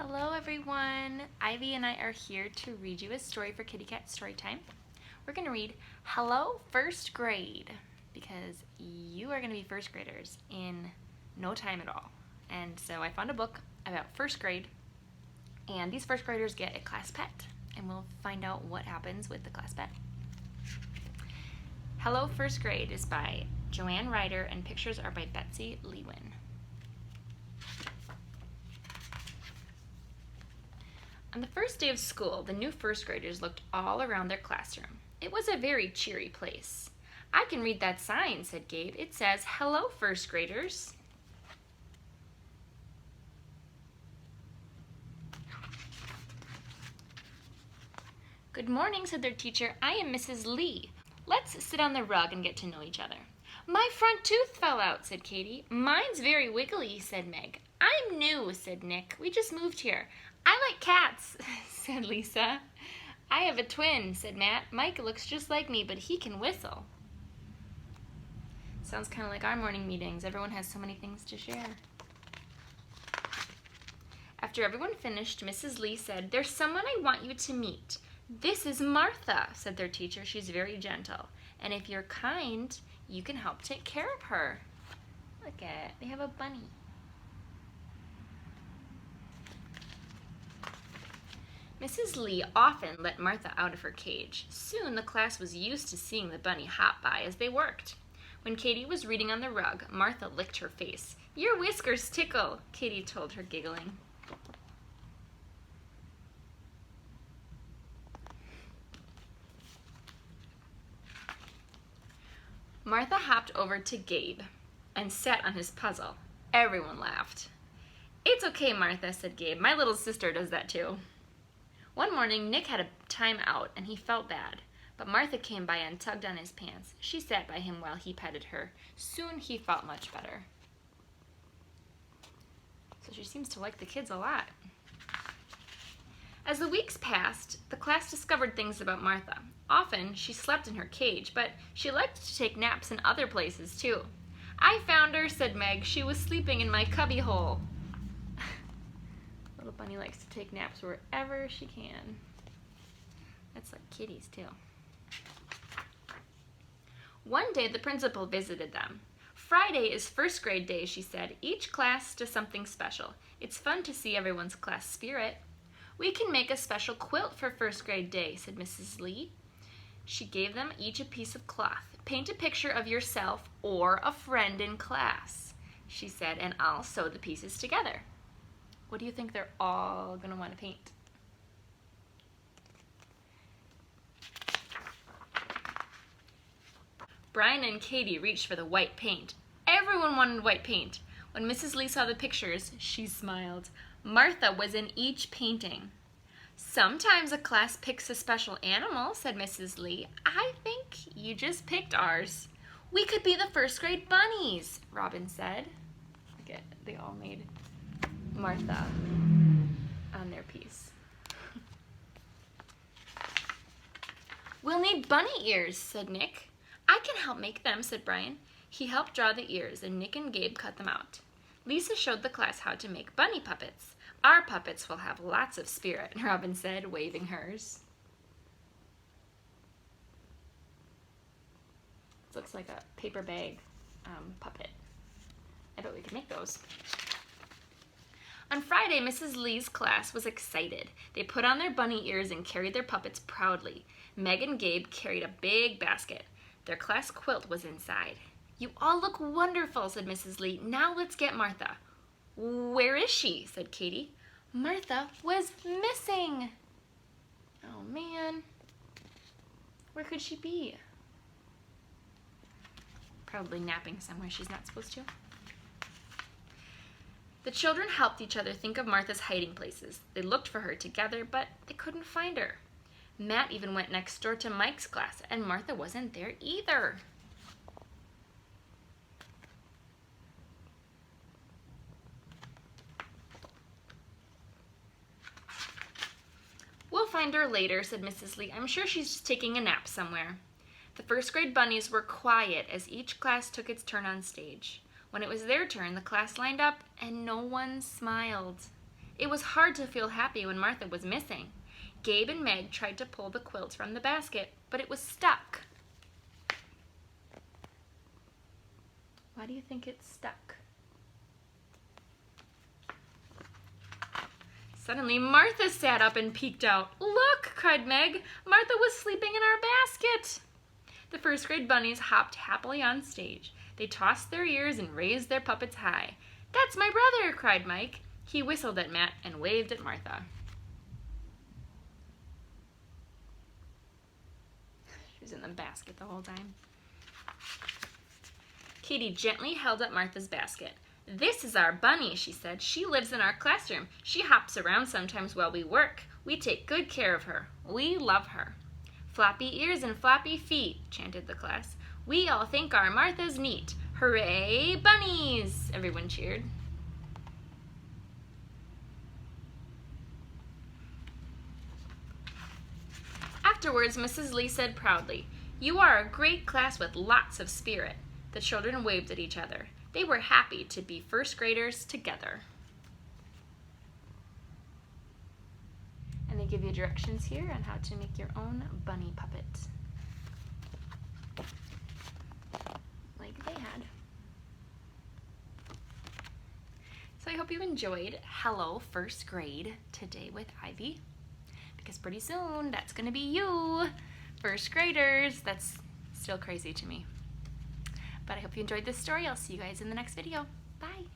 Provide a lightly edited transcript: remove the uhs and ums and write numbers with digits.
Hello everyone! Ivy and I are here to read you a story for Kitty Cat Storytime. We're going to read Hello First Grade because you are going to be first graders in no time at all. And so I found a book about first grade, and these first graders get a class pet, and we'll find out what happens with the class pet. Hello First Grade is by Joanne Ryder and pictures are by Betsy Lewin. On the first day of school, the new first graders looked all around their classroom. It was a very cheery place. "I can read that sign," said Gabe. "It says, 'Hello, first graders.'" "Good morning," said their teacher. "I am Mrs. Lee. Let's sit on the rug and get to know each other." "My front tooth fell out," said Katie. "Mine's very wiggly," said Meg. "I'm new," said Nick. "We just moved here." "I like cats," said Lisa. "I have a twin," said Matt. "Mike looks just like me, but he can whistle." Sounds kind of like our morning meetings. Everyone has so many things to share. After everyone finished, Mrs. Lee said, "There's someone I want you to meet. This is Martha," said their teacher. "She's very gentle. And if you're kind, you can help take care of her." Look at it. They have a bunny. Mrs. Lee often let Martha out of her cage. Soon the class was used to seeing the bunny hop by as they worked. When Katie was reading on the rug, Martha licked her face. "Your whiskers tickle," Katie told her, giggling. Martha hopped over to Gabe and sat on his puzzle. Everyone laughed. "It's okay, Martha," said Gabe. "My little sister does that too." One morning, Nick had a time out and he felt bad, but Martha came by and tugged on his pants. She sat by him while he petted her. Soon he felt much better. So she seems to like the kids a lot. As the weeks passed, the class discovered things about Martha. Often, she slept in her cage, but she liked to take naps in other places too. "I found her," said Meg. "She was sleeping in my cubby hole." Little bunny likes to take naps wherever she can. That's like kitties too. One day the principal visited them. "Friday is first grade day," she said. "Each class does something special. It's fun to see everyone's class spirit." "We can make a special quilt for first grade day," said Mrs. Lee. She gave them each a piece of cloth. "Paint a picture of yourself or a friend in class," she said, "and I'll sew the pieces together." What do you think they're all going to want to paint? Brian and Katie reached for the white paint. Everyone wanted white paint. When Mrs. Lee saw the pictures, she smiled. Martha was in each painting. "Sometimes a class picks a special animal," said Mrs. Lee. "I think you just picked ours." "We could be the first grade bunnies," Robin said. Look at, they all made Martha on their piece. "We'll need bunny ears," said Nick. "I can help make them," said Brian. He helped draw the ears, and Nick and Gabe cut them out. Lisa showed the class how to make bunny puppets. "Our puppets will have lots of spirit," Robin said, waving hers. This looks like a paper bag puppet. I bet we could make those. On Friday, Mrs. Lee's class was excited. They put on their bunny ears and carried their puppets proudly. Meg and Gabe carried a big basket. Their class quilt was inside. "You all look wonderful," said Mrs. Lee. "Now let's get Martha." "Where is she?" said Katie. Martha was missing. Oh man. Where could she be? Probably napping somewhere she's not supposed to. The children helped each other think of Martha's hiding places. They looked for her together, but they couldn't find her. Matt even went next door to Mike's class, and Martha wasn't there either. "We'll find her later," said Mrs. Lee. "I'm sure she's just taking a nap somewhere." The first grade bunnies were quiet as each class took its turn on stage. When it was their turn, the class lined up and no one smiled. It was hard to feel happy when Martha was missing. Gabe and Meg tried to pull the quilt from the basket, but it was stuck. Why do you think it's stuck? Suddenly, Martha sat up and peeked out. "Look," cried Meg, "Martha was sleeping in our basket." The first grade bunnies hopped happily on stage. They tossed their ears and raised their puppets high. "That's my brother," cried Mike. He whistled at Matt and waved at Martha. She was in the basket the whole time. Katie gently held up Martha's basket. "This is our bunny," she said. "She lives in our classroom. She hops around sometimes while we work. We take good care of her. We love her." "Floppy ears and floppy feet," chanted the class. "We all think our Martha's neat. Hooray, bunnies!" Everyone cheered. Afterwards, Mrs. Lee said proudly, "You are a great class with lots of spirit." The children waved at each other. They were happy to be first graders together. And they give you directions here on how to make your own bunny puppet, like they had. So I hope you enjoyed Hello First Grade today with Ivy, because pretty soon that's going to be you, first graders. That's still crazy to me. But I hope you enjoyed this story. I'll see you guys in the next video. Bye.